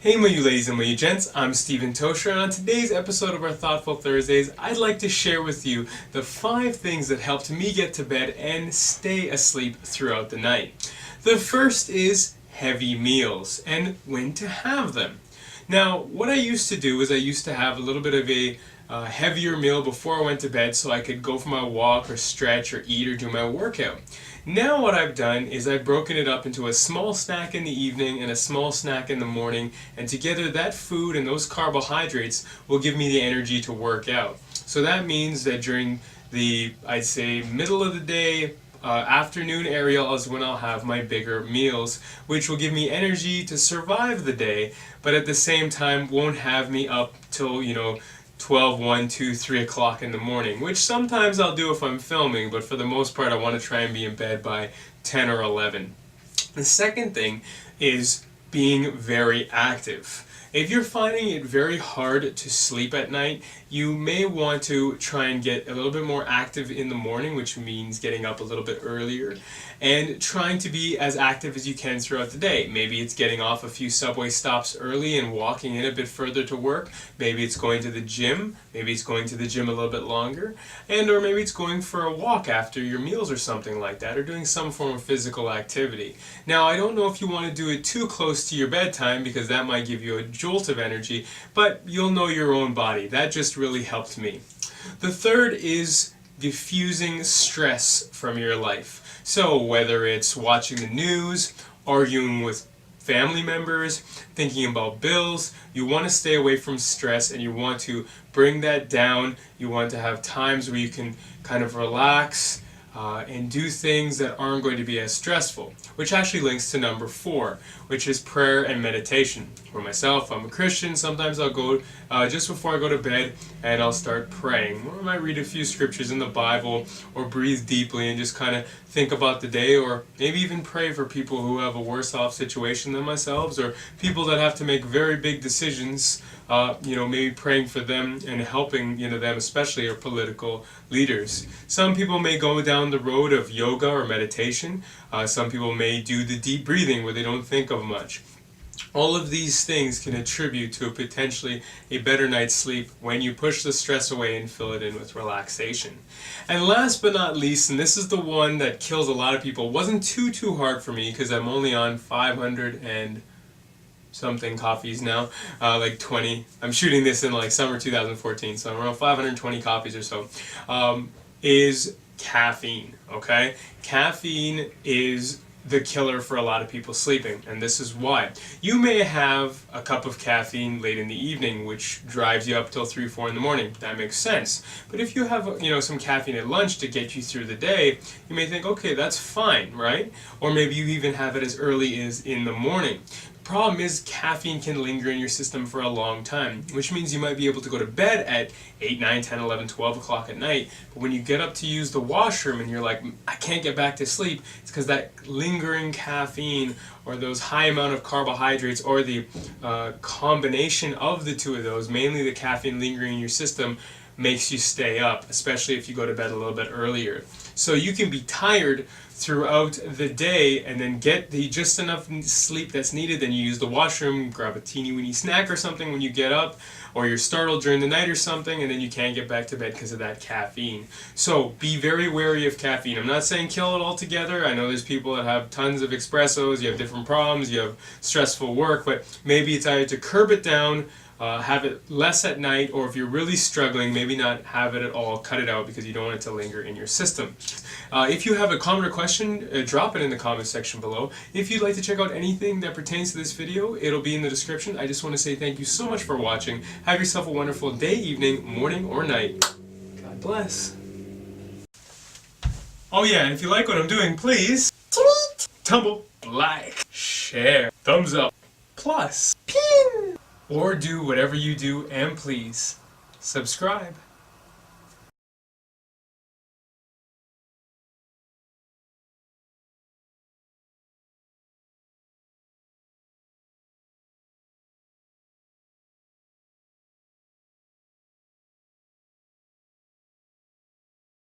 Hey my you ladies and my you gents, I'm StevenTocher, and on today's episode of our Thoughtful Thursdays, I'd like to share with you the 5 things that helped me get to bed and stay asleep throughout the night. The first is heavy meals and when to have them. Now, what I used to do is I used to have a little bit of a heavier meal before I went to bed so I could go for my walk or stretch or eat or do my workout. Now what I've done is I've broken it up into a small snack in the evening and a small snack in the morning, and together that food and those carbohydrates will give me the energy to work out. So that means that during the, I'd say, middle of the day, afternoon area is when I'll have my bigger meals, which will give me energy to survive the day, but at the same time won't have me up till, 12, 1, 2, 3 o'clock in the morning, which sometimes I'll do if I'm filming, but for the most part I want to try and be in bed by 10 or 11. The second thing is being very active. If you're finding it very hard to sleep at night, you may want to try and get a little bit more active in the morning, which means getting up a little bit earlier, and trying to be as active as you can throughout the day. Maybe it's getting off a few subway stops early and walking in a bit further to work. Maybe it's going to the gym. Maybe it's going to the gym a little bit longer. Or maybe it's going for a walk after your meals or something like that, or doing some form of physical activity. Now, I don't know if you want to do it too close to your bedtime because that might give you a jolt of energy, but you'll know your own body. That just really helped me. The third is diffusing stress from your life. So whether it's watching the news, arguing with family members, thinking about bills, you want to stay away from stress and you want to bring that down. You want to have times where you can kind of relax and do things that aren't going to be as stressful, which actually links to number 4, which is prayer and meditation. For myself, I'm a Christian. Sometimes I'll go just before I go to bed and I'll start praying. Or I might read a few scriptures in the Bible or breathe deeply and just kind of think about the day, or maybe even pray for people who have a worse off situation than myself, or people that have to make very big decisions. Maybe praying for them and helping, them, especially our political leaders. Some people may go down the road of yoga or meditation. Some people may do the deep breathing where they don't think of much. All of these things can attribute to potentially a better night's sleep when you push the stress away and fill it in with relaxation. And last but not least, and this is the one that kills a lot of people, wasn't too hard for me because I'm only on 500 and something coffees now, like 20. I'm shooting this in like summer 2014, so I'm around 520 coffees or so, is caffeine, okay? Caffeine is the killer for a lot of people sleeping, and this is why. You may have a cup of caffeine late in the evening, which drives you up till 3, 4 in the morning. That makes sense. But if you have, some caffeine at lunch to get you through the day, you may think, okay, that's fine, right? Or maybe you even have it as early as in the morning. The problem is caffeine can linger in your system for a long time, which means you might be able to go to bed at 8, 9, 10, 11, 12 o'clock at night, but when you get up to use the washroom and you're like, I can't get back to sleep, it's because that lingering caffeine or those high amount of carbohydrates or the combination of the two of those, mainly the caffeine lingering in your system, makes you stay up, especially if you go to bed a little bit earlier. So you can be tired throughout the day and then get the just enough sleep that's needed, then you use the washroom, grab a teeny weeny snack or something when you get up, or you're startled during the night or something, and then you can't get back to bed because of that caffeine. So be very wary of caffeine. I'm not saying kill it altogether. I know there's people that have tons of espressos, you have different problems, you have stressful work, but maybe it's either to curb it down, have it less at night, or if you're really struggling, maybe not have it at all, cut it out because you don't want it to linger in your system. If you have a comment or question, drop it in the comment section below. If you'd like to check out anything that pertains to this video, it'll be in the description. I just want to say thank you so much for watching. Have yourself a wonderful day, evening, morning, or night. God bless. Oh yeah, and if you like what I'm doing, please tweet, tumble, like, share, thumbs up, plus, pin, or do whatever you do, and please subscribe.